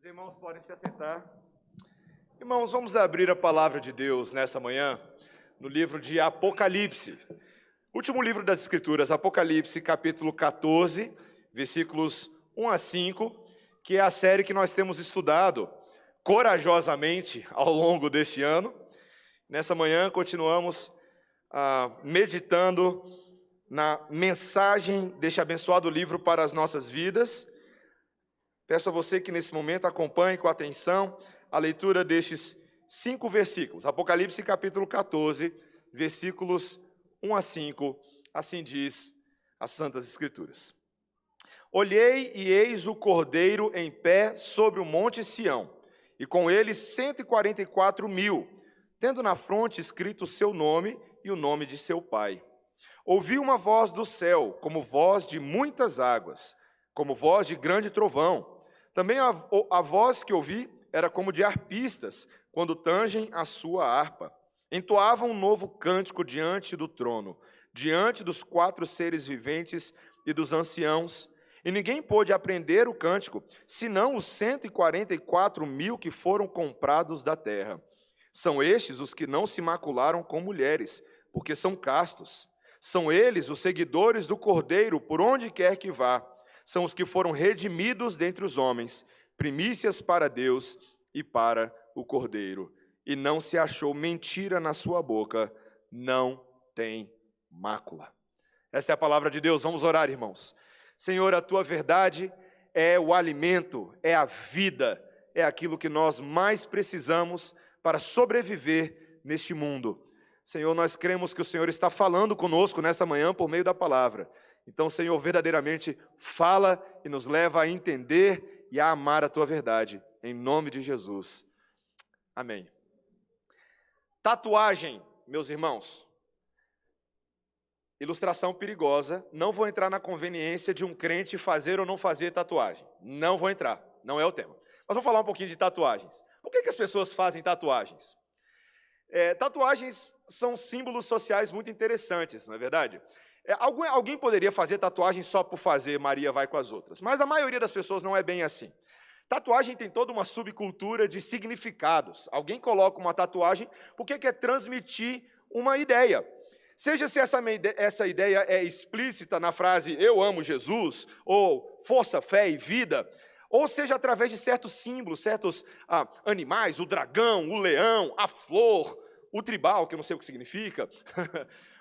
Os irmãos podem se assentar. Irmãos, vamos abrir a palavra de Deus nessa manhã, no livro de Apocalipse. Último livro das Escrituras, Apocalipse, capítulo 14, versículos 1 a 5, que é a série que nós temos estudado corajosamente ao longo deste ano. Nessa manhã, continuamos meditando na mensagem deste abençoado livro para as nossas vidas. Peço a você que nesse momento acompanhe com atenção a leitura destes 5 versículos. Apocalipse capítulo 14, versículos 1 a 5, assim diz as Santas Escrituras. Olhei e eis o Cordeiro em pé sobre o monte Sião, e com ele 144.000, tendo na fronte escrito o seu nome e o nome de seu pai. Ouvi uma voz do céu, como voz de muitas águas, como voz de grande trovão. Também a voz que ouvi era como de arpistas, quando tangem a sua harpa. Entoavam um novo cântico diante do trono, diante dos 4 seres viventes e dos anciãos. E ninguém pôde aprender o cântico, senão os 144.000 que foram comprados da terra. São estes os que não se macularam com mulheres, porque são castos. São eles os seguidores do Cordeiro, por onde quer que vá. São os que foram redimidos dentre os homens, primícias para Deus e para o Cordeiro. E não se achou mentira na sua boca, não tem mácula. Esta é a palavra de Deus. Vamos orar, irmãos. Senhor, a tua verdade é o alimento, é a vida, é aquilo que nós mais precisamos para sobreviver neste mundo. Senhor, nós cremos que o Senhor está falando conosco nessa manhã por meio da palavra. Então, Senhor, verdadeiramente fala e nos leva a entender e a amar a tua verdade, em nome de Jesus. Amém. Tatuagem, meus irmãos. Ilustração perigosa. Não vou entrar na conveniência de um crente fazer ou não fazer tatuagem. Não vou entrar, não é o tema. Mas vou falar um pouquinho de tatuagens. Por que as pessoas fazem tatuagens? Tatuagens são símbolos sociais muito interessantes, não é verdade? Alguém poderia fazer tatuagem só por fazer, Maria vai com as outras, mas a maioria das pessoas não é bem assim. Tatuagem tem toda uma subcultura de significados. Alguém coloca uma tatuagem porque quer transmitir uma ideia. Seja se essa ideia é explícita na frase eu amo Jesus, ou força, fé e vida, ou seja através de certos símbolos, certos animais, o dragão, o leão, a flor, o tribal, que eu não sei o que significa,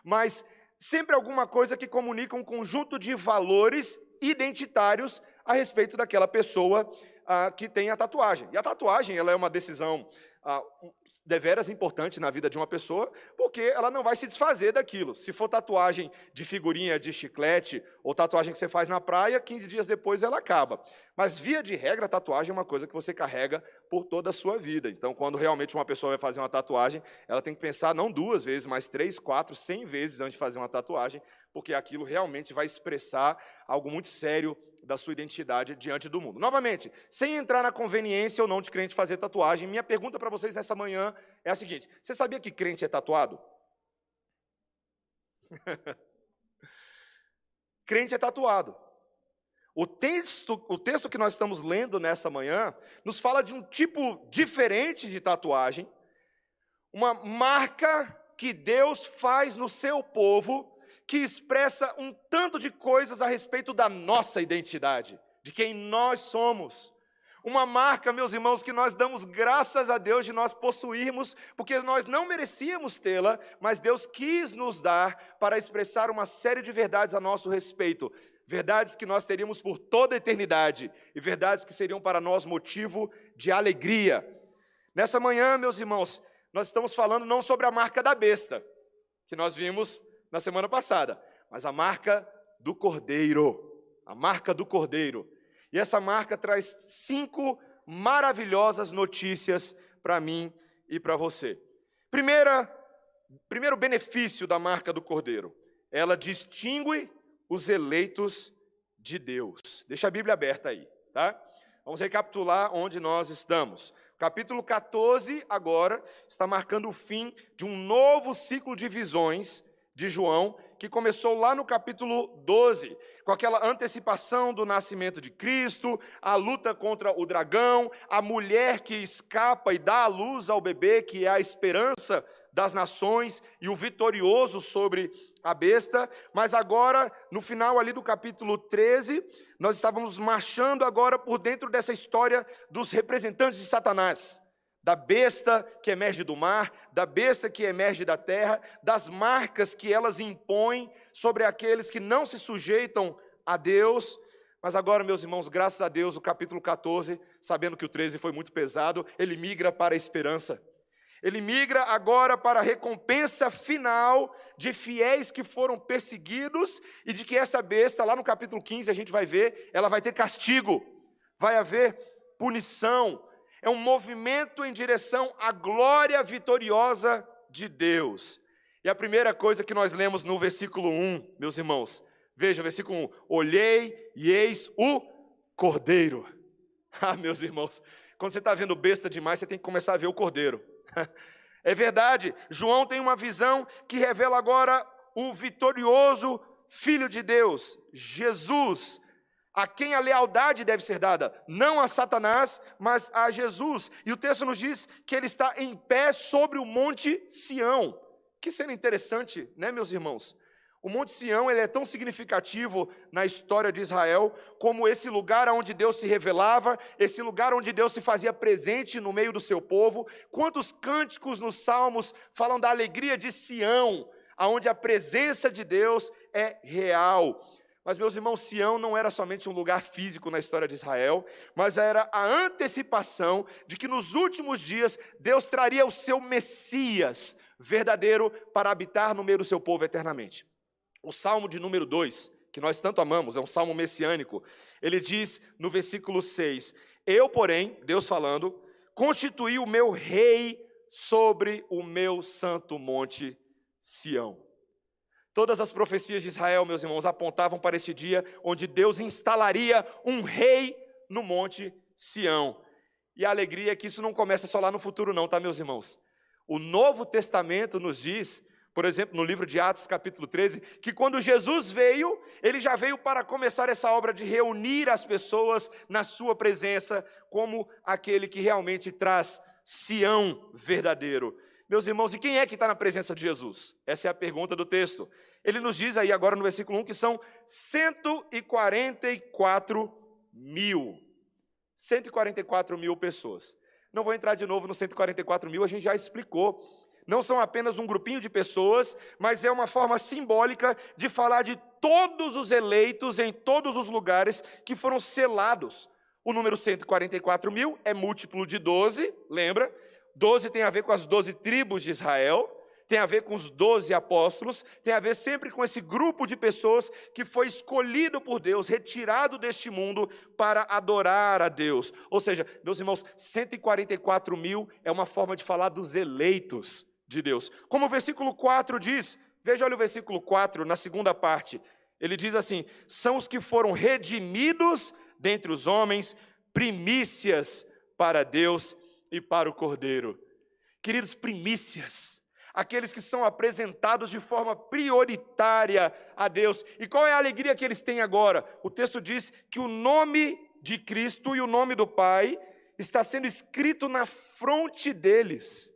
mas sempre alguma coisa que comunica um conjunto de valores identitários a respeito daquela pessoa que tem a tatuagem. E a tatuagem ela é uma decisão deveras importante na vida de uma pessoa, porque ela não vai se desfazer daquilo. Se for tatuagem de figurinha de chiclete, ou tatuagem que você faz na praia, 15 dias depois ela acaba. Mas, via de regra, a tatuagem é uma coisa que você carrega por toda a sua vida. Então, quando realmente uma pessoa vai fazer uma tatuagem, ela tem que pensar não 2 vezes, mas 3, 4, 100 vezes antes de fazer uma tatuagem, porque aquilo realmente vai expressar algo muito sério da sua identidade diante do mundo. Novamente, sem entrar na conveniência ou não de crente fazer tatuagem, minha pergunta para vocês nessa manhã é a seguinte: você sabia que crente é tatuado? Crente é tatuado. O texto que nós estamos lendo nessa manhã nos fala de um tipo diferente de tatuagem, uma marca que Deus faz no seu povo, que expressa um tanto de coisas a respeito da nossa identidade, de quem nós somos. Uma marca, meus irmãos, que nós damos graças a Deus de nós possuirmos, porque nós não merecíamos tê-la, mas Deus quis nos dar para expressar uma série de verdades a nosso respeito. Verdades que nós teríamos por toda a eternidade, e verdades que seriam para nós motivo de alegria. Nessa manhã, meus irmãos, nós estamos falando não sobre a marca da besta, que nós vimos na semana passada, mas a marca do Cordeiro, a marca do Cordeiro. E essa marca traz 5 maravilhosas notícias para mim e para você. Primeiro benefício da marca do Cordeiro, ela distingue os eleitos de Deus. Deixa a Bíblia aberta aí, tá? Vamos recapitular onde nós estamos. Capítulo 14 agora está marcando o fim de um novo ciclo de visões de João, que começou lá no capítulo 12, com aquela antecipação do nascimento de Cristo, a luta contra o dragão, a mulher que escapa e dá à luz ao bebê, que é a esperança das nações, e o vitorioso sobre a besta. Mas agora, no final ali do capítulo 13, nós estávamos marchando agora por dentro dessa história dos representantes de Satanás, da besta que emerge do mar, da besta que emerge da terra, das marcas que elas impõem sobre aqueles que não se sujeitam a Deus. Mas agora, meus irmãos, graças a Deus, o capítulo 14, sabendo que o 13 foi muito pesado, ele migra para a esperança. Ele migra agora para a recompensa final de fiéis que foram perseguidos, e de que essa besta, lá no capítulo 15, a gente vai ver, ela vai ter castigo, vai haver punição. É um movimento em direção à glória vitoriosa de Deus. E a primeira coisa que nós lemos no versículo 1, meus irmãos, veja, versículo 1, olhei e eis o Cordeiro. Ah, meus irmãos, quando você está vendo besta demais, você tem que começar a ver o Cordeiro. É verdade, João tem uma visão que revela agora o vitorioso Filho de Deus, Jesus, a quem a lealdade deve ser dada, não a Satanás, mas a Jesus. E o texto nos diz que ele está em pé sobre o Monte Sião. Que cena interessante, né, meus irmãos? O Monte Sião, ele é tão significativo na história de Israel, como esse lugar onde Deus se revelava, esse lugar onde Deus se fazia presente no meio do seu povo. Quantos cânticos nos Salmos falam da alegria de Sião, onde a presença de Deus é real. Mas, meus irmãos, Sião não era somente um lugar físico na história de Israel, mas era a antecipação de que nos últimos dias Deus traria o seu Messias verdadeiro para habitar no meio do seu povo eternamente. O Salmo de número 2, que nós tanto amamos, é um salmo messiânico, ele diz no versículo 6, eu, porém, Deus falando, constituí o meu rei sobre o meu santo monte Sião. Todas as profecias de Israel, meus irmãos, apontavam para esse dia onde Deus instalaria um rei no monte Sião. E a alegria é que isso não começa só lá no futuro não, tá, meus irmãos? O Novo Testamento nos diz, por exemplo, no livro de Atos, capítulo 13, que quando Jesus veio, ele já veio para começar essa obra de reunir as pessoas na sua presença, como aquele que realmente traz Sião verdadeiro. Meus irmãos, e quem é que está na presença de Jesus? Essa é a pergunta do texto. Ele nos diz aí agora no versículo 1 que são 144 mil. 144 mil pessoas. Não vou entrar de novo no 144 mil, a gente já explicou. Não são apenas um grupinho de pessoas, mas é uma forma simbólica de falar de todos os eleitos em todos os lugares que foram selados. O número 144 mil é múltiplo de 12, lembra? 12 tem a ver com as 12 tribos de Israel, tem a ver com os 12 apóstolos, tem a ver sempre com esse grupo de pessoas que foi escolhido por Deus, retirado deste mundo para adorar a Deus. Ou seja, meus irmãos, 144 mil é uma forma de falar dos eleitos de Deus. Como o versículo 4 diz, veja, olha o versículo 4, na segunda parte, ele diz assim, são os que foram redimidos dentre os homens, primícias para Deus e para o Cordeiro. Queridos, primícias, aqueles que são apresentados de forma prioritária a Deus. E qual é a alegria que eles têm agora? O texto diz que o nome de Cristo e o nome do Pai está sendo escrito na fronte deles.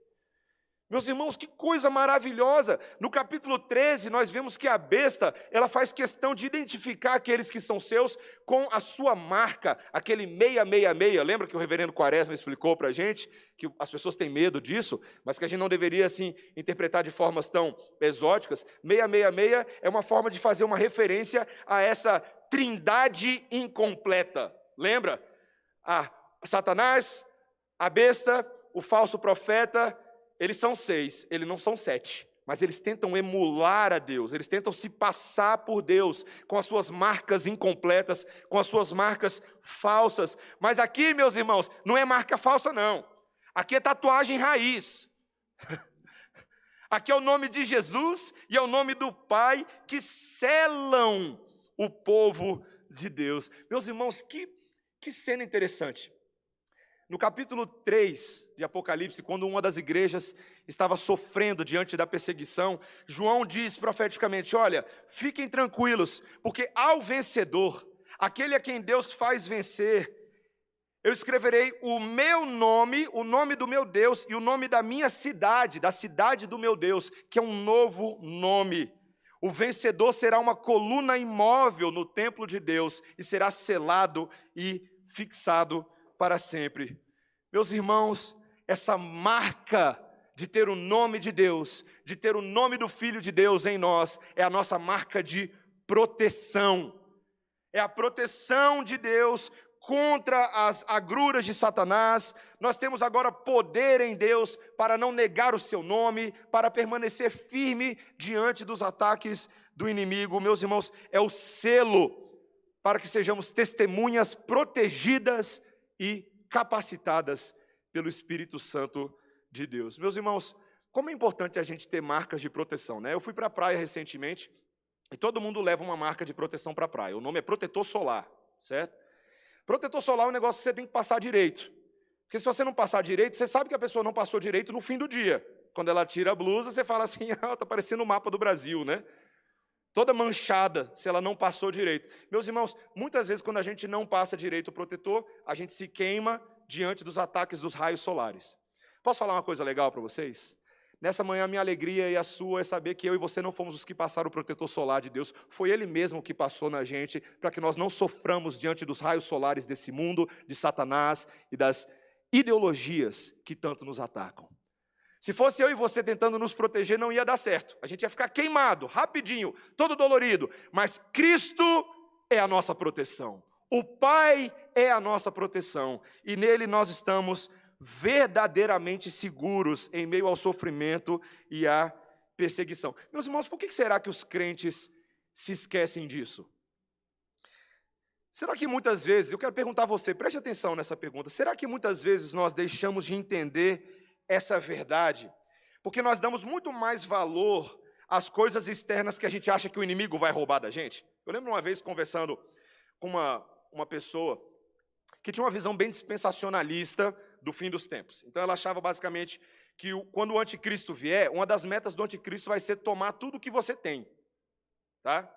Meus irmãos, que coisa maravilhosa! No capítulo 13, nós vemos que a besta, ela faz questão de identificar aqueles que são seus com a sua marca, aquele 666. Lembra que o reverendo Quaresma explicou para a gente que as pessoas têm medo disso, mas que a gente não deveria, assim, interpretar de formas tão exóticas? 666 é uma forma de fazer uma referência a essa trindade incompleta. Lembra? Satanás, a besta, o falso profeta. Eles são 6, eles não são 7, mas eles tentam emular a Deus, eles tentam se passar por Deus com as suas marcas incompletas, com as suas marcas falsas. Mas aqui, meus irmãos, não é marca falsa não, aqui é tatuagem raiz. Aqui é o nome de Jesus e é o nome do Pai que selam o povo de Deus. Meus irmãos, que cena interessante. No capítulo 3 de Apocalipse, quando uma das igrejas estava sofrendo diante da perseguição, João diz profeticamente: olha, fiquem tranquilos, porque ao vencedor, aquele a quem Deus faz vencer, eu escreverei o meu nome, o nome do meu Deus e o nome da minha cidade, da cidade do meu Deus, que é um novo nome. O vencedor será uma coluna imóvel no templo de Deus e será selado e fixado para sempre. Meus irmãos, essa marca de ter o nome de Deus, de ter o nome do Filho de Deus em nós, é a nossa marca de proteção. É a proteção de Deus contra as agruras de Satanás. Nós temos agora poder em Deus para não negar o seu nome, para permanecer firme diante dos ataques do inimigo. Meus irmãos, é o selo para que sejamos testemunhas protegidas e capacitadas pelo Espírito Santo de Deus. Meus irmãos, como é importante a gente ter marcas de proteção, né? Eu fui para a praia recentemente e todo mundo leva uma marca de proteção para a praia. O nome é protetor solar, certo? Protetor solar é um negócio que você tem que passar direito. Porque se você não passar direito, você sabe que a pessoa não passou direito no fim do dia. Quando ela tira a blusa, você fala assim: ah, está parecendo o mapa do Brasil, né? Toda manchada, se ela não passou direito. Meus irmãos, muitas vezes quando a gente não passa direito o protetor, a gente se queima diante dos ataques dos raios solares. Posso falar uma coisa legal para vocês? Nessa manhã, a minha alegria e a sua é saber que eu e você não fomos os que passaram o protetor solar de Deus. Foi Ele mesmo que passou na gente, para que nós não soframos diante dos raios solares desse mundo, de Satanás e das ideologias que tanto nos atacam. Se fosse eu e você tentando nos proteger, não ia dar certo. A gente ia ficar queimado, rapidinho, todo dolorido. Mas Cristo é a nossa proteção. O Pai é a nossa proteção. E nele nós estamos verdadeiramente seguros em meio ao sofrimento e à perseguição. Meus irmãos, por que será que os crentes se esquecem disso? Será que muitas vezes, eu quero perguntar a você, preste atenção nessa pergunta, será que muitas vezes nós deixamos de entender essa verdade? Porque nós damos muito mais valor às coisas externas que a gente acha que o inimigo vai roubar da gente. Eu lembro uma vez conversando com uma pessoa que tinha uma visão bem dispensacionalista do fim dos tempos. Então ela achava basicamente que quando o anticristo vier, uma das metas do anticristo vai ser tomar tudo que você tem. Tá?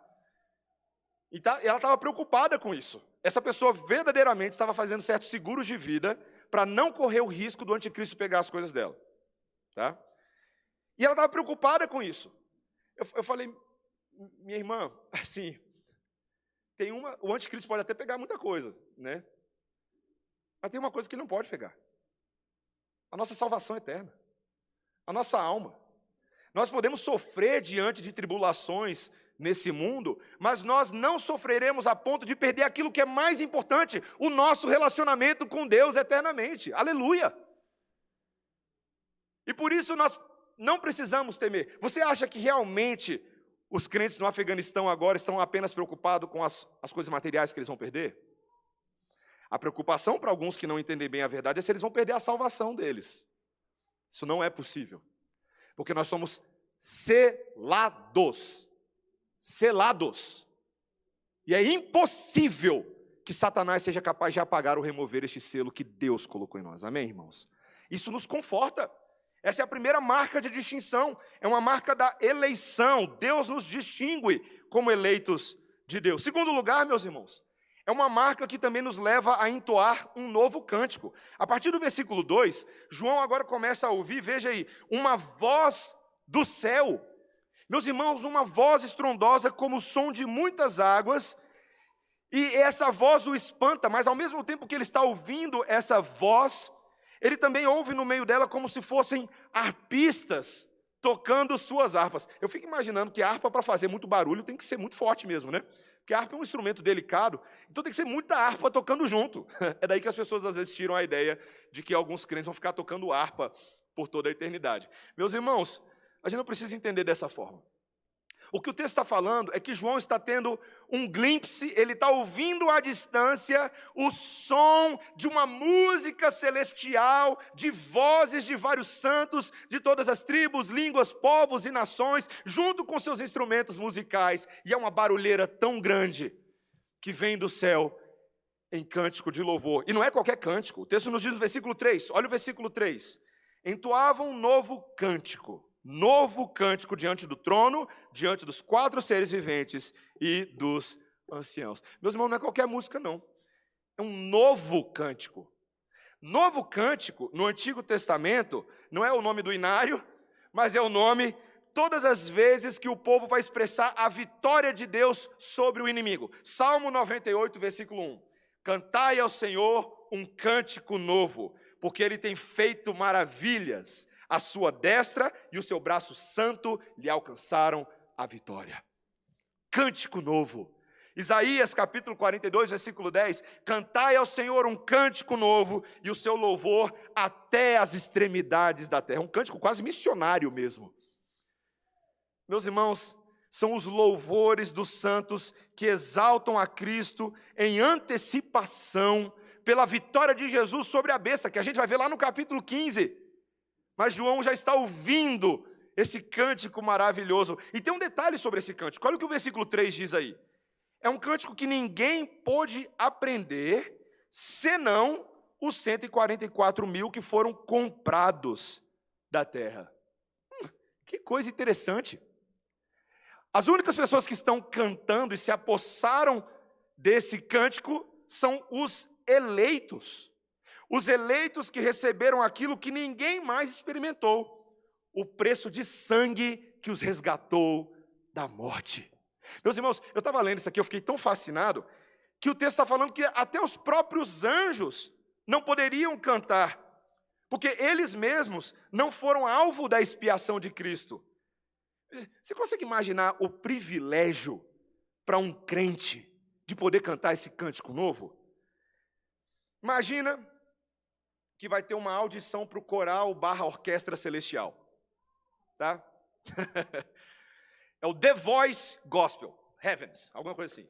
E ela estava preocupada com isso. Essa pessoa verdadeiramente estava fazendo certos seguros de vida para não correr o risco do anticristo pegar as coisas dela. Tá? E ela estava preocupada com isso. Eu falei: minha irmã, assim, o anticristo pode até pegar muita coisa, né? Mas tem uma coisa que ele não pode pegar. A nossa salvação eterna. A nossa alma. Nós podemos sofrer diante de tribulações nesse mundo, mas nós não sofreremos a ponto de perder aquilo que é mais importante, o nosso relacionamento com Deus eternamente. Aleluia! E por isso nós não precisamos temer. Você acha que realmente os crentes no Afeganistão agora estão apenas preocupados com as coisas materiais que eles vão perder? A preocupação para alguns que não entendem bem a verdade é se eles vão perder a salvação deles. Isso não é possível. Porque nós somos selados. Selados. E é impossível que Satanás seja capaz de apagar ou remover este selo que Deus colocou em nós. Amém, irmãos? Isso nos conforta. Essa é a primeira marca de distinção. É uma marca da eleição. Deus nos distingue como eleitos de Deus. Segundo lugar, meus irmãos, é uma marca que também nos leva a entoar um novo cântico. A partir do versículo 2, João agora começa a ouvir, veja aí, uma voz do céu. Meus irmãos, uma voz estrondosa como o som de muitas águas, e essa voz o espanta, mas ao mesmo tempo que ele está ouvindo essa voz, ele também ouve no meio dela como se fossem harpistas tocando suas harpas. Eu fico imaginando que a harpa, para fazer muito barulho, tem que ser muito forte mesmo, né? Porque a harpa é um instrumento delicado, então tem que ser muita harpa tocando junto. É daí que as pessoas às vezes tiram a ideia de que alguns crentes vão ficar tocando harpa por toda a eternidade. Meus irmãos, a gente não precisa entender dessa forma. O que o texto está falando é que João está tendo um glimpse, ele está ouvindo à distância o som de uma música celestial, de vozes de vários santos, de todas as tribos, línguas, povos e nações, junto com seus instrumentos musicais. E é uma barulheira tão grande que vem do céu em cântico de louvor. E não é qualquer cântico. O texto nos diz no versículo 3, olha o versículo 3. Entoavam um novo cântico diante do trono, diante dos 4 seres viventes e dos anciãos. Meus irmãos, não é qualquer música, não. É um novo cântico. Novo cântico, no Antigo Testamento, não é o nome do inário, mas é o nome todas as vezes que o povo vai expressar a vitória de Deus sobre o inimigo. Salmo 98, versículo 1. Cantai ao Senhor um cântico novo, porque Ele tem feito maravilhas. A sua destra e o seu braço santo lhe alcançaram a vitória. Cântico novo. Isaías capítulo 42, versículo 10. Cantai ao Senhor um cântico novo e o seu louvor até as extremidades da terra. Um cântico quase missionário mesmo. Meus irmãos, são os louvores dos santos que exaltam a Cristo em antecipação pela vitória de Jesus sobre a besta, que a gente vai ver lá no capítulo 15. Mas João já está ouvindo esse cântico maravilhoso. E tem um detalhe sobre esse cântico. Olha o que o versículo 3 diz aí. É um cântico que ninguém pôde aprender, senão os 144 mil que foram comprados da terra. Que coisa interessante. As únicas pessoas que estão cantando e se apossaram desse cântico são os eleitos. Os eleitos que receberam aquilo que ninguém mais experimentou, o preço de sangue que os resgatou da morte. Meus irmãos, eu estava lendo isso aqui, eu fiquei tão fascinado, que o texto está falando que até os próprios anjos não poderiam cantar, porque eles mesmos não foram alvo da expiação de Cristo. Você consegue imaginar o privilégio para um crente de poder cantar esse cântico novo? Imagina que vai ter uma audição para o coral / orquestra celestial. Tá? É o The Voice Gospel, Heavens, alguma coisa assim.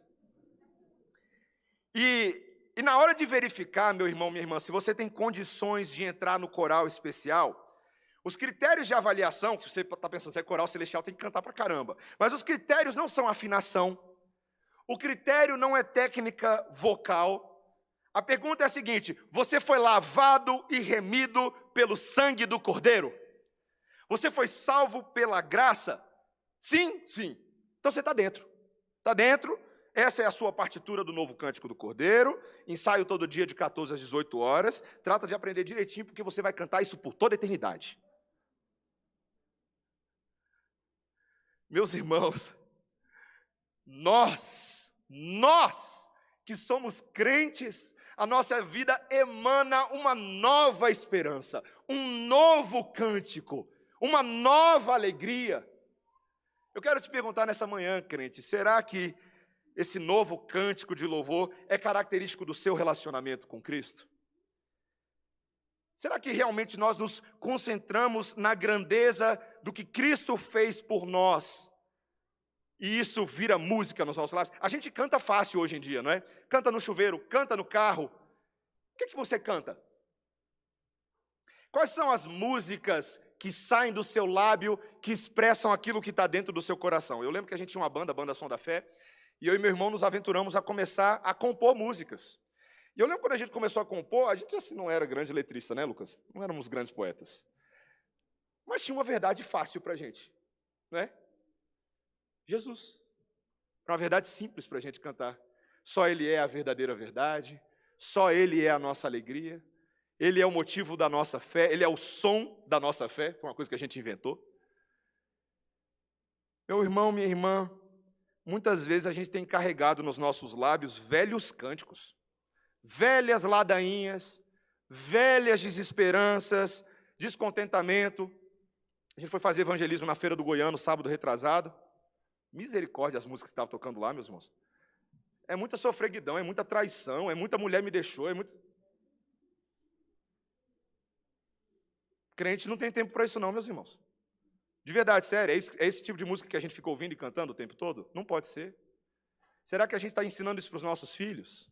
E na hora de verificar, meu irmão, minha irmã, se você tem condições de entrar no coral especial, os critérios de avaliação, que você está pensando, se é coral celestial, tem que cantar pra caramba. Mas os critérios não são afinação, o critério não é técnica vocal. A pergunta é a seguinte: você foi lavado e remido pelo sangue do Cordeiro? Você foi salvo pela graça? Sim, sim. Então você está dentro. Está dentro. Essa é a sua partitura do novo Cântico do Cordeiro. Ensaio todo dia de 14 às 18 horas. Trata de aprender direitinho, porque você vai cantar isso por toda a eternidade. Meus irmãos, nós que somos crentes, a nossa vida emana uma nova esperança, um novo cântico, uma nova alegria. Eu quero te perguntar nessa manhã, crente, será que esse novo cântico de louvor é característico do seu relacionamento com Cristo? Será que realmente nós nos concentramos na grandeza do que Cristo fez por nós? E isso vira música nos nossos lábios? A gente canta fácil hoje em dia, não é? Canta no chuveiro, canta no carro. O que você canta? Quais são as músicas que saem do seu lábio, que expressam aquilo que está dentro do seu coração? Eu lembro que a gente tinha uma banda, a Banda Som da Fé, e eu e meu irmão nos aventuramos a começar a compor músicas. E eu lembro quando a gente começou a compor, a gente assim não era grande letrista, né, Lucas? Não éramos grandes poetas. Mas tinha uma verdade fácil para a gente, não é? Jesus. É uma verdade simples para a gente cantar. Só Ele é a verdadeira verdade, só Ele é a nossa alegria, Ele é o motivo da nossa fé, Ele é o som da nossa fé, foi uma coisa que a gente inventou. Meu irmão, minha irmã, muitas vezes a gente tem carregado nos nossos lábios velhos cânticos, velhas ladainhas, velhas desesperanças, descontentamento. A gente foi fazer evangelismo na Feira do Goiano, sábado retrasado. Misericórdia as músicas que estavam tocando lá, meus irmãos. É muita sofreguidão, é muita traição, é muita mulher me deixou, é muito... Crente não tem tempo para isso não, meus irmãos. De verdade, sério, é esse tipo de música que a gente fica ouvindo e cantando o tempo todo? Não pode ser. Será que a gente está ensinando isso para os nossos filhos?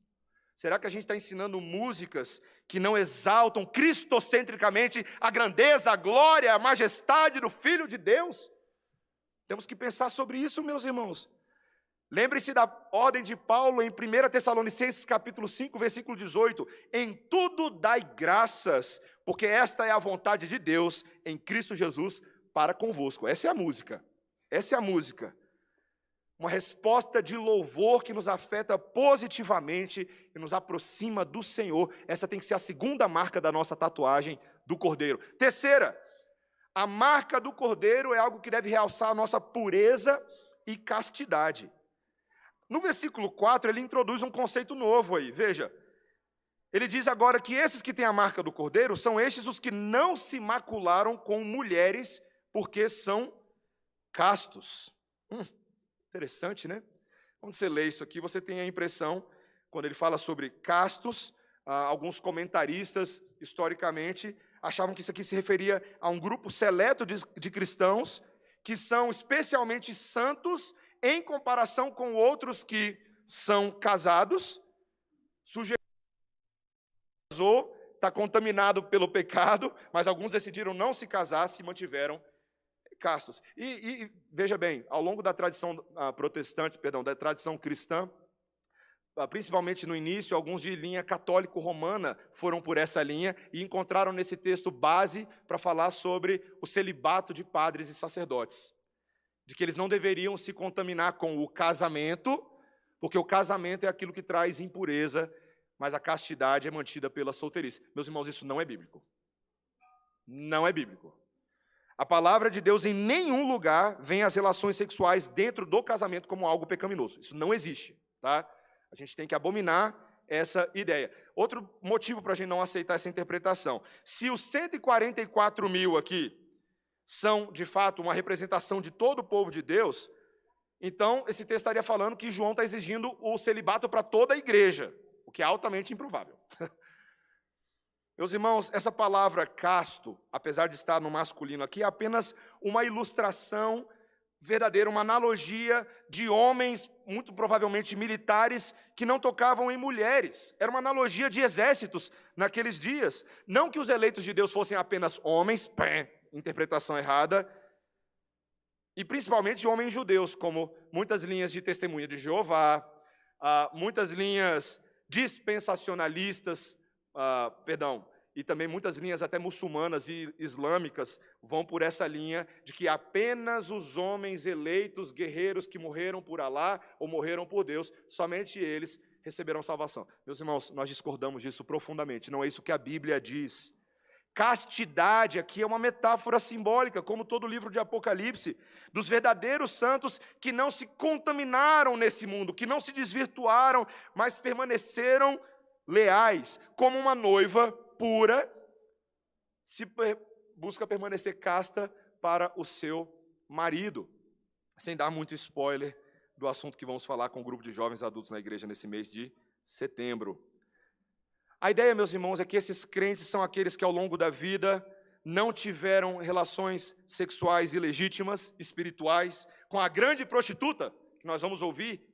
Será que a gente está ensinando músicas que não exaltam cristocentricamente a grandeza, a glória, a majestade do Filho de Deus? Temos que pensar sobre isso, meus irmãos. Lembre-se da ordem de Paulo em 1 Tessalonicenses capítulo 5, versículo 18. Em tudo dai graças, porque esta é a vontade de Deus em Cristo Jesus para convosco. Essa é a música. Essa é a música. Uma resposta de louvor que nos afeta positivamente e nos aproxima do Senhor. Essa tem que ser a segunda marca da nossa tatuagem do Cordeiro. Terceira, a marca do Cordeiro é algo que deve realçar a nossa pureza e castidade. No versículo 4, ele introduz um conceito novo aí, veja. Ele diz agora que esses que têm a marca do Cordeiro são estes os que não se macularam com mulheres, porque são castos. Interessante, né? Quando você lê isso aqui, você tem a impressão, quando ele fala sobre castos, alguns comentaristas, historicamente, achavam que isso aqui se referia a um grupo seleto de cristãos que são especialmente santos em comparação com outros que são casados, sujeito casou, está contaminado pelo pecado, mas alguns decidiram não se casar, se mantiveram castos. E veja bem, ao longo da tradição da tradição cristã, principalmente no início, alguns de linha católico-romana foram por essa linha e encontraram nesse texto base para falar sobre o celibato de padres e sacerdotes. De que eles não deveriam se contaminar com o casamento, porque o casamento é aquilo que traz impureza, mas a castidade é mantida pela solteirice. Meus irmãos, isso não é bíblico. Não é bíblico. A palavra de Deus em nenhum lugar vem as relações sexuais dentro do casamento como algo pecaminoso. Isso não existe, tá? A gente tem que abominar essa ideia. Outro motivo para a gente não aceitar essa interpretação. Se os 144 mil aqui são, de fato, uma representação de todo o povo de Deus, então esse texto estaria falando que João está exigindo o celibato para toda a igreja, o que é altamente improvável. Meus irmãos, essa palavra casto, apesar de estar no masculino aqui, é apenas uma ilustração verdadeira, uma analogia de homens, muito provavelmente militares, que não tocavam em mulheres. Era uma analogia de exércitos naqueles dias. Não que os eleitos de Deus fossem apenas homens, interpretação errada, e principalmente homens judeus, como muitas linhas de testemunha de Jeová, muitas linhas dispensacionalistas, e também muitas linhas até muçulmanas e islâmicas vão por essa linha de que apenas os homens eleitos, guerreiros que morreram por Alá ou morreram por Deus, somente eles receberão salvação. Meus irmãos, nós discordamos disso profundamente, não é isso que a Bíblia diz. Castidade aqui é uma metáfora simbólica, como todo o livro de Apocalipse, dos verdadeiros santos que não se contaminaram nesse mundo, que não se desvirtuaram, mas permaneceram leais, como uma noiva pura, busca permanecer casta para o seu marido. Sem dar muito spoiler do assunto que vamos falar com o grupo de jovens adultos na igreja nesse mês de setembro. A ideia, meus irmãos, é que esses crentes são aqueles que ao longo da vida não tiveram relações sexuais ilegítimas, espirituais, com a grande prostituta, que nós vamos ouvir,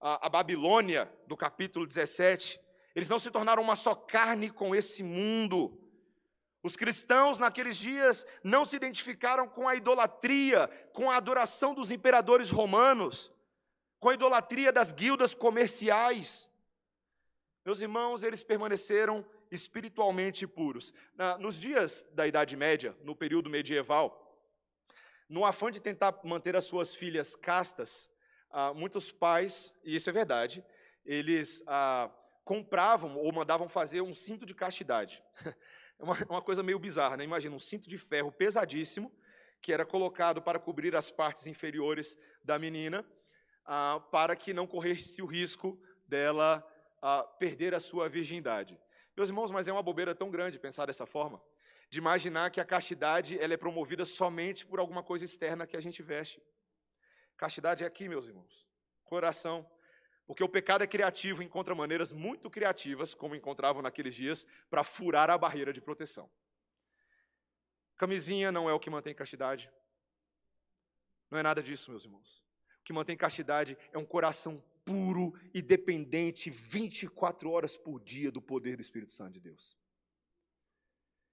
a Babilônia, do capítulo 17. Eles não se tornaram uma só carne com esse mundo. Os cristãos naqueles dias não se identificaram com a idolatria, com a adoração dos imperadores romanos, com a idolatria das guildas comerciais. Meus irmãos, eles permaneceram espiritualmente puros. Nos dias da Idade Média, no período medieval, no afã de tentar manter as suas filhas castas, muitos pais, e isso é verdade, eles compravam ou mandavam fazer um cinto de castidade. É uma coisa meio bizarra, né? Imagina um cinto de ferro pesadíssimo, que era colocado para cobrir as partes inferiores da menina, para que não corresse o risco dela perder a sua virgindade. Meus irmãos, mas é uma bobeira tão grande pensar dessa forma, de imaginar que a castidade ela é promovida somente por alguma coisa externa que a gente veste. Castidade é aqui, meus irmãos, coração. Porque o pecado é criativo e encontra maneiras muito criativas, como encontravam naqueles dias, para furar a barreira de proteção. Camisinha não é o que mantém castidade. Não é nada disso, meus irmãos. O que mantém castidade é um coração puro e dependente 24 horas por dia do poder do Espírito Santo de Deus.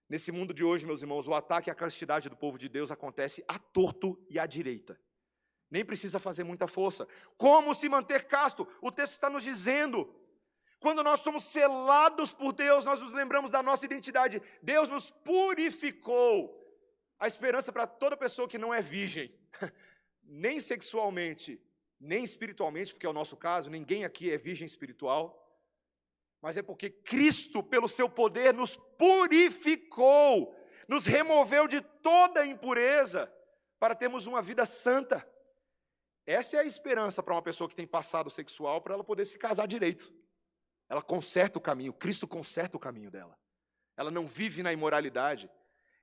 Nesse mundo de hoje, meus irmãos, o ataque à castidade do povo de Deus acontece à torto e à direita. Nem precisa fazer muita força. Como se manter casto? O texto está nos dizendo. Quando nós somos selados por Deus, nós nos lembramos da nossa identidade. Deus nos purificou. A esperança para toda pessoa que não é virgem, nem sexualmente, nem espiritualmente, porque é o nosso caso, ninguém aqui é virgem espiritual, mas é porque Cristo, pelo seu poder, nos purificou, nos removeu de toda impureza, para termos uma vida santa. Essa é a esperança para uma pessoa que tem passado sexual, para ela poder se casar direito. Ela conserta o caminho, Cristo conserta o caminho dela. Ela não vive na imoralidade.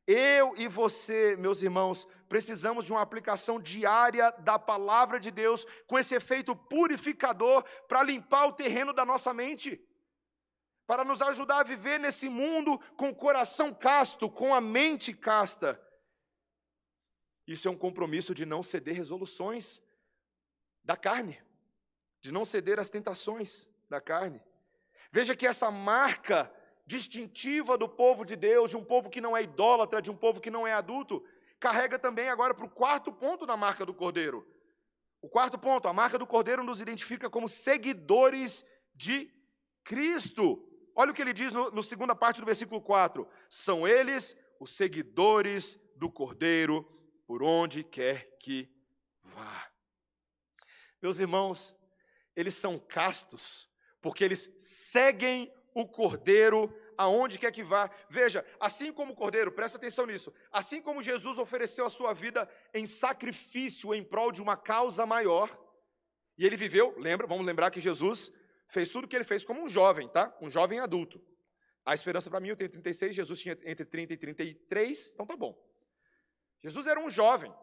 Eu e você, meus irmãos, precisamos de uma aplicação diária da palavra de Deus, com esse efeito purificador, para limpar o terreno da nossa mente, para nos ajudar a viver nesse mundo com o coração casto, com a mente casta. Isso é um compromisso de não ceder resoluções da carne, de não ceder às tentações da carne. Veja que essa marca distintiva do povo de Deus, de um povo que não é idólatra, de um povo que não é adulto, carrega também agora para o quarto ponto da marca do Cordeiro. O quarto ponto, a marca do Cordeiro nos identifica como seguidores de Cristo. Olha o que ele diz no segunda parte do versículo 4. São eles os seguidores do Cordeiro, por onde quer que vá. Meus irmãos, eles são castos, porque eles seguem o Cordeiro aonde quer que vá. Veja, assim como o Cordeiro, presta atenção nisso, assim como Jesus ofereceu a sua vida em sacrifício em prol de uma causa maior, e ele viveu, vamos lembrar que Jesus fez tudo o que ele fez como um jovem, tá? Um jovem adulto. A esperança para mim, eu tenho 36, Jesus tinha entre 30 e 33, então tá bom. Jesus era um jovem.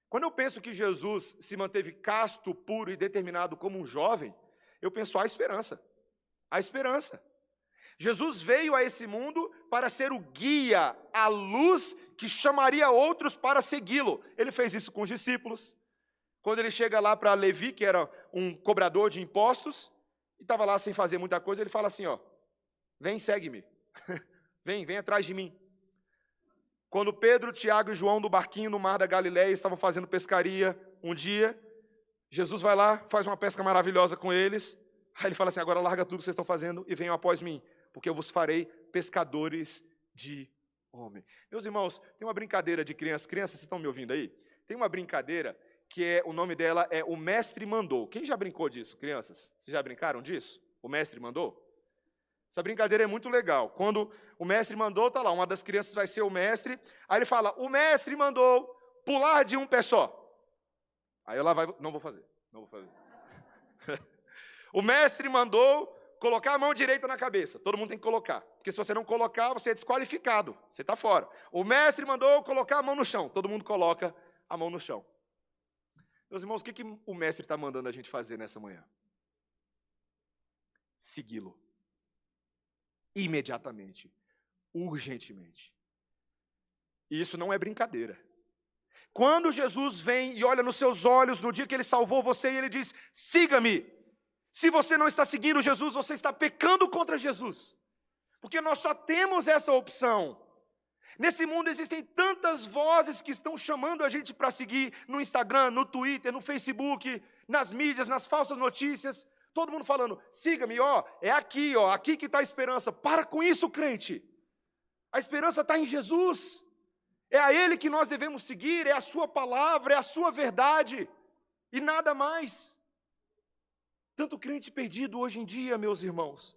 Quando eu penso que Jesus se manteve casto, puro e determinado como um jovem, eu penso a esperança. A esperança. Jesus veio a esse mundo para ser o guia, a luz que chamaria outros para segui-lo. Ele fez isso com os discípulos. Quando ele chega lá para Levi, que era um cobrador de impostos, e estava lá sem fazer muita coisa, ele fala assim, ó, vem, segue-me. vem atrás de mim. Quando Pedro, Tiago e João do barquinho no mar da Galileia estavam fazendo pescaria um dia, Jesus vai lá, faz uma pesca maravilhosa com eles. Aí ele fala assim, agora larga tudo que vocês estão fazendo e venham após mim, porque eu vos farei pescadores de homem. Meus irmãos, tem uma brincadeira de crianças. Crianças, vocês estão me ouvindo aí? Tem uma brincadeira que o nome dela é O Mestre Mandou. Quem já brincou disso, crianças? Vocês já brincaram disso? O Mestre Mandou? Essa brincadeira é muito legal. Quando o mestre mandou, tá lá, uma das crianças vai ser o mestre, aí ele fala, o mestre mandou pular de um pé só. Aí ela vai, não vou fazer. O mestre mandou colocar a mão direita na cabeça. Todo mundo tem que colocar, porque se você não colocar, você é desqualificado, você está fora. O mestre mandou colocar a mão no chão. Todo mundo coloca a mão no chão. Meus irmãos, o que o mestre está mandando a gente fazer nessa manhã? Segui-lo. Imediatamente, urgentemente. E isso não é brincadeira. Quando Jesus vem e olha nos seus olhos no dia que ele salvou você e ele diz, siga-me. Se você não está seguindo Jesus, você está pecando contra Jesus. Porque nós só temos essa opção. Nesse mundo existem tantas vozes que estão chamando a gente para seguir no Instagram, no Twitter, no Facebook, nas mídias, nas falsas notícias. Todo mundo falando, siga-me, é aqui que está a esperança. Para com isso, crente. A esperança está em Jesus. É a Ele que nós devemos seguir, é a sua palavra, é a sua verdade. E nada mais. Tanto crente perdido hoje em dia, meus irmãos.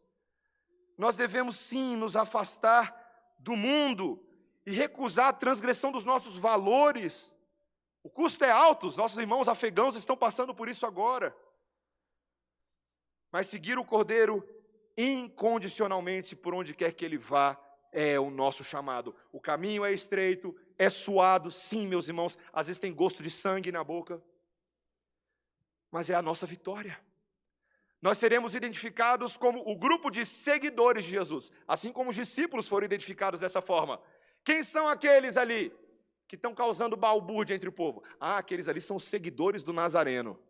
Nós devemos sim nos afastar do mundo e recusar a transgressão dos nossos valores. O custo é alto, os nossos irmãos afegãos estão passando por isso agora. Mas seguir o Cordeiro incondicionalmente por onde quer que ele vá é o nosso chamado. O caminho é estreito, é suado, sim, meus irmãos, às vezes tem gosto de sangue na boca, mas é a nossa vitória. Nós seremos identificados como o grupo de seguidores de Jesus, assim como os discípulos foram identificados dessa forma. Quem são aqueles ali que estão causando balbúrdia entre o povo? Aqueles ali são os seguidores do Nazareno.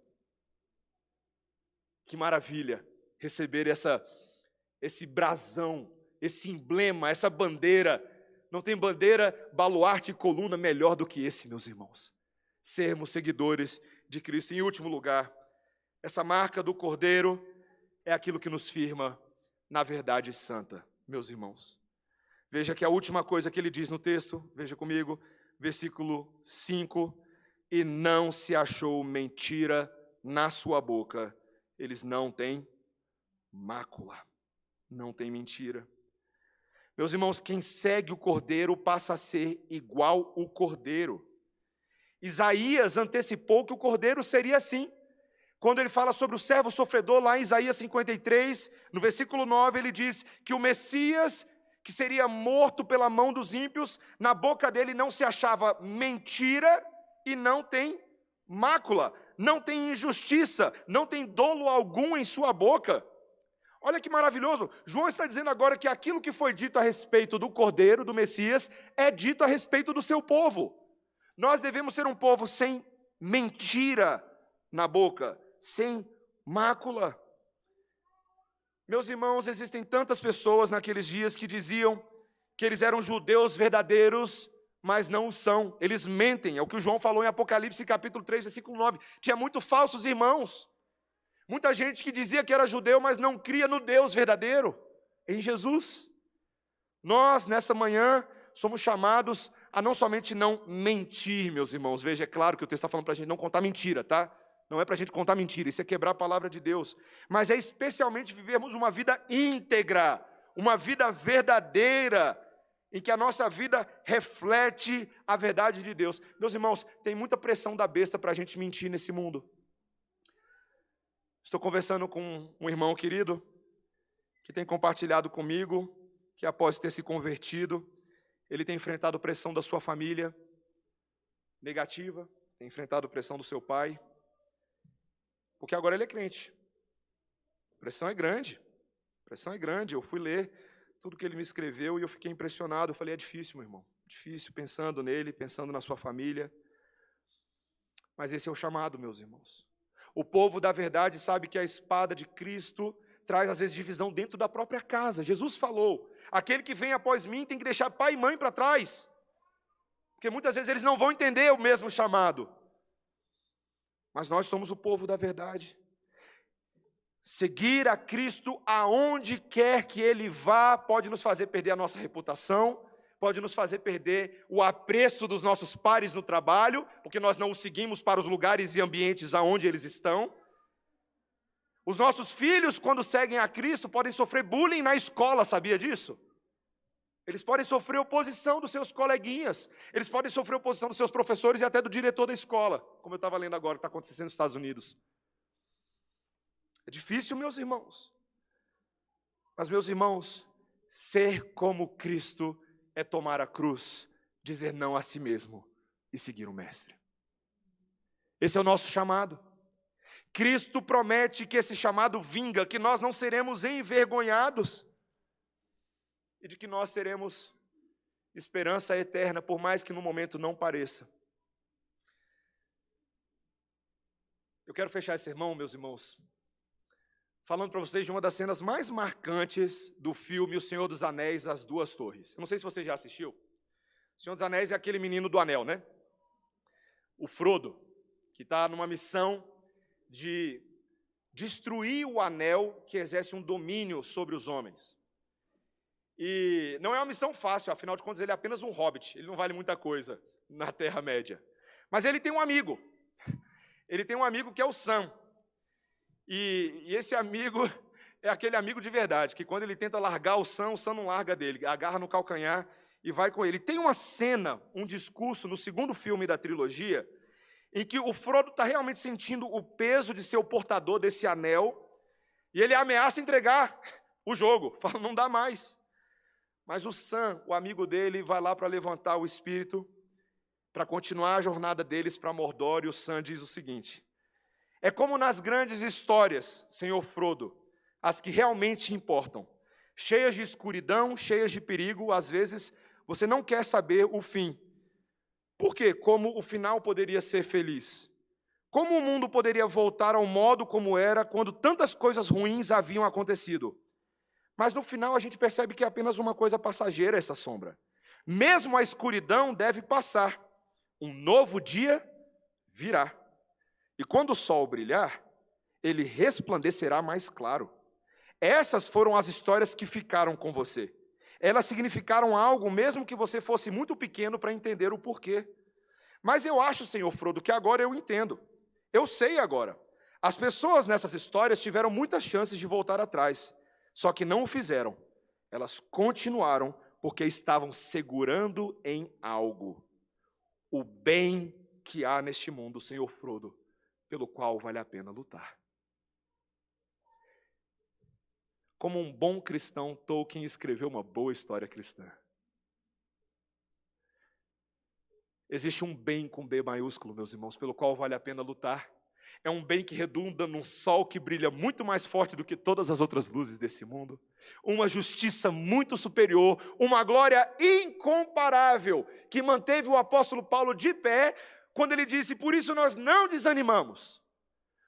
Que maravilha receber esse brasão, esse emblema, essa bandeira. Não tem bandeira, baluarte e coluna melhor do que esse, meus irmãos. Sermos seguidores de Cristo. Em último lugar, essa marca do Cordeiro é aquilo que nos firma na verdade santa, meus irmãos. Veja que a última coisa que ele diz no texto, veja comigo, versículo 5, e não se achou mentira na sua boca. Eles não têm mácula, não tem mentira. Meus irmãos, quem segue o Cordeiro passa a ser igual o Cordeiro. Isaías antecipou que o Cordeiro seria assim. Quando ele fala sobre o servo sofredor, lá em Isaías 53, no versículo 9, ele diz que o Messias, que seria morto pela mão dos ímpios, na boca dele não se achava mentira e não tem mácula, não tem injustiça, não tem dolo algum em sua boca. Olha que maravilhoso, João está dizendo agora que aquilo que foi dito a respeito do Cordeiro, do Messias, é dito a respeito do seu povo. Nós devemos ser um povo sem mentira na boca, sem mácula. Meus irmãos, existem tantas pessoas naqueles dias que diziam que eles eram judeus verdadeiros, mas não o são. Eles mentem, é o que o João falou em Apocalipse capítulo 3, versículo 9. Tinha muito falsos irmãos. Muita gente que dizia que era judeu, mas não cria no Deus verdadeiro, em Jesus. Nós, nessa manhã, somos chamados a não somente não mentir, meus irmãos. Veja, é claro que o texto está falando para a gente não contar mentira, tá? Não é para a gente contar mentira, isso é quebrar a palavra de Deus. Mas é especialmente vivermos uma vida íntegra, uma vida verdadeira, em que a nossa vida reflete a verdade de Deus. Meus irmãos, tem muita pressão da besta para a gente mentir nesse mundo. Estou conversando com um irmão querido, que tem compartilhado comigo, que após ter se convertido, ele tem enfrentado pressão da sua família, negativa, tem enfrentado pressão do seu pai, porque agora ele é crente. Pressão é grande, pressão é grande. Eu fui ler tudo que ele me escreveu e eu fiquei impressionado. Eu falei, é difícil, meu irmão, difícil, pensando nele, pensando na sua família. Mas esse é o chamado, meus irmãos. O povo da verdade sabe que a espada de Cristo traz, às vezes, divisão dentro da própria casa. Jesus falou, aquele que vem após mim tem que deixar pai e mãe para trás, porque muitas vezes eles não vão entender o mesmo chamado. Mas nós somos o povo da verdade. Seguir a Cristo aonde quer que Ele vá pode nos fazer perder a nossa reputação, pode nos fazer perder o apreço dos nossos pares no trabalho, porque nós não os seguimos para os lugares e ambientes aonde eles estão. Os nossos filhos, quando seguem a Cristo, podem sofrer bullying na escola, sabia disso? Eles podem sofrer oposição dos seus coleguinhas, eles podem sofrer oposição dos seus professores e até do diretor da escola, como eu estava lendo agora, que está acontecendo nos Estados Unidos. É difícil, meus irmãos. Mas, meus irmãos, ser como Cristo é tomar a cruz, dizer não a si mesmo e seguir o Mestre. Esse é o nosso chamado. Cristo promete que esse chamado vinga, que nós não seremos envergonhados e de que nós seremos esperança eterna, por mais que no momento não pareça. Eu quero fechar esse sermão, meus irmãos, falando para vocês de uma das cenas mais marcantes do filme O Senhor dos Anéis, As Duas Torres. Eu não sei se você já assistiu. O Senhor dos Anéis é aquele menino do anel, né? O Frodo, que está numa missão de destruir o anel que exerce um domínio sobre os homens. E não é uma missão fácil, afinal de contas ele é apenas um hobbit, ele não vale muita coisa na Terra-média. Mas ele tem um amigo, que é o Sam. E esse amigo é aquele amigo de verdade, que quando ele tenta largar o Sam não larga dele, agarra no calcanhar e vai com ele. Tem uma cena, um discurso no segundo filme da trilogia, em que o Frodo está realmente sentindo o peso de ser o portador desse anel, e ele ameaça entregar o jogo, fala, não dá mais. Mas o Sam, o amigo dele, vai lá para levantar o espírito, para continuar a jornada deles para Mordor, e o Sam diz o seguinte: é como nas grandes histórias, Senhor Frodo, as que realmente importam, cheias de escuridão, cheias de perigo, às vezes você não quer saber o fim. Por quê? Como o final poderia ser feliz? Como o mundo poderia voltar ao modo como era quando tantas coisas ruins haviam acontecido? Mas no final a gente percebe que é apenas uma coisa passageira essa sombra. Mesmo a escuridão deve passar, um novo dia virá. E quando o sol brilhar, ele resplandecerá mais claro. Essas foram as histórias que ficaram com você. Elas significaram algo, mesmo que você fosse muito pequeno para entender o porquê. Mas eu acho, Senhor Frodo, que agora eu entendo. Eu sei agora. As pessoas nessas histórias tiveram muitas chances de voltar atrás, só que não o fizeram. Elas continuaram porque estavam segurando em algo. O bem que há neste mundo, Senhor Frodo, pelo qual vale a pena lutar. Como um bom cristão, Tolkien escreveu uma boa história cristã. Existe um bem com B maiúsculo, meus irmãos, pelo qual vale a pena lutar. É um bem que redunda num sol que brilha muito mais forte do que todas as outras luzes desse mundo. Uma justiça muito superior, uma glória incomparável, que manteve o apóstolo Paulo de pé, quando ele disse, por isso nós não desanimamos.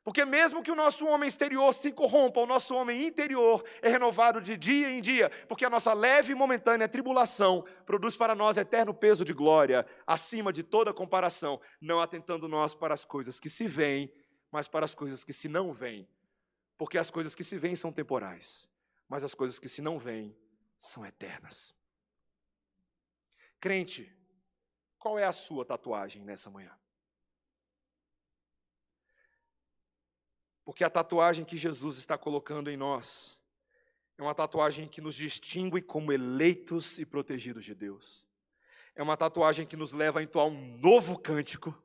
Porque mesmo que o nosso homem exterior se corrompa, o nosso homem interior é renovado de dia em dia, porque a nossa leve e momentânea tribulação produz para nós eterno peso de glória, acima de toda comparação, não atentando nós para as coisas que se veem, mas para as coisas que se não veem. Porque as coisas que se veem são temporais, mas as coisas que se não veem são eternas. Crente, qual é a sua tatuagem nessa manhã? Porque a tatuagem que Jesus está colocando em nós é uma tatuagem que nos distingue como eleitos e protegidos de Deus. É uma tatuagem que nos leva a entoar um novo cântico.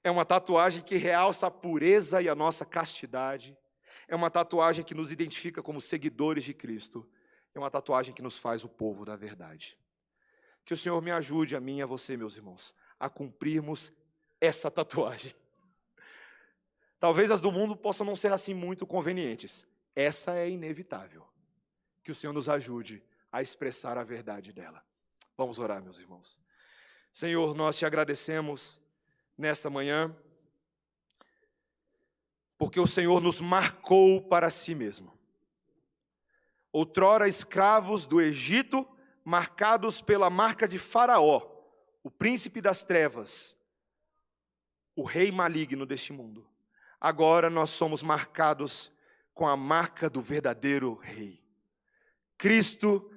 É uma tatuagem que realça a pureza e a nossa castidade. É uma tatuagem que nos identifica como seguidores de Cristo. É uma tatuagem que nos faz o povo da verdade. Que o Senhor me ajude, a mim e a você, meus irmãos, a cumprirmos essa tatuagem. Talvez as do mundo possam não ser assim muito convenientes. Essa é inevitável. Que o Senhor nos ajude a expressar a verdade dela. Vamos orar, meus irmãos. Senhor, nós te agradecemos nesta manhã, porque o Senhor nos marcou para si mesmo. Outrora escravos do Egito, marcados pela marca de Faraó, o príncipe das trevas, o rei maligno deste mundo. Agora nós somos marcados com a marca do verdadeiro Rei. Cristo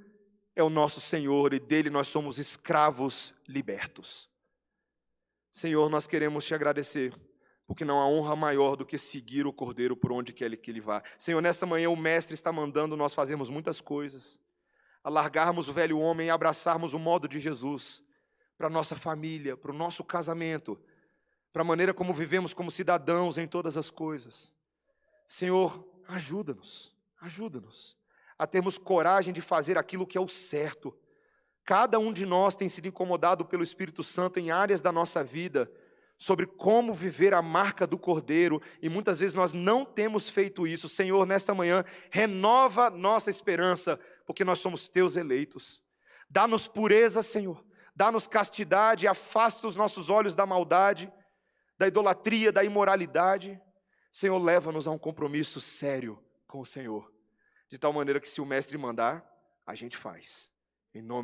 é o nosso Senhor e dele nós somos escravos libertos. Senhor, nós queremos te agradecer, porque não há honra maior do que seguir o Cordeiro por onde quer que ele vá. Senhor, nesta manhã o Mestre está mandando nós fazermos muitas coisas, alargarmos o velho homem e abraçarmos o modo de Jesus para a nossa família, para o nosso casamento, para a maneira como vivemos como cidadãos em todas as coisas. Senhor, ajuda-nos a termos coragem de fazer aquilo que é o certo. Cada um de nós tem sido incomodado pelo Espírito Santo em áreas da nossa vida, sobre como viver a marca do Cordeiro, e muitas vezes nós não temos feito isso. Senhor, nesta manhã, renova nossa esperança, porque nós somos teus eleitos. Dá-nos pureza, Senhor, dá-nos castidade, afasta os nossos olhos da maldade, da idolatria, da imoralidade. Senhor, leva-nos a um compromisso sério com o Senhor, de tal maneira que se o Mestre mandar, a gente faz. Em nome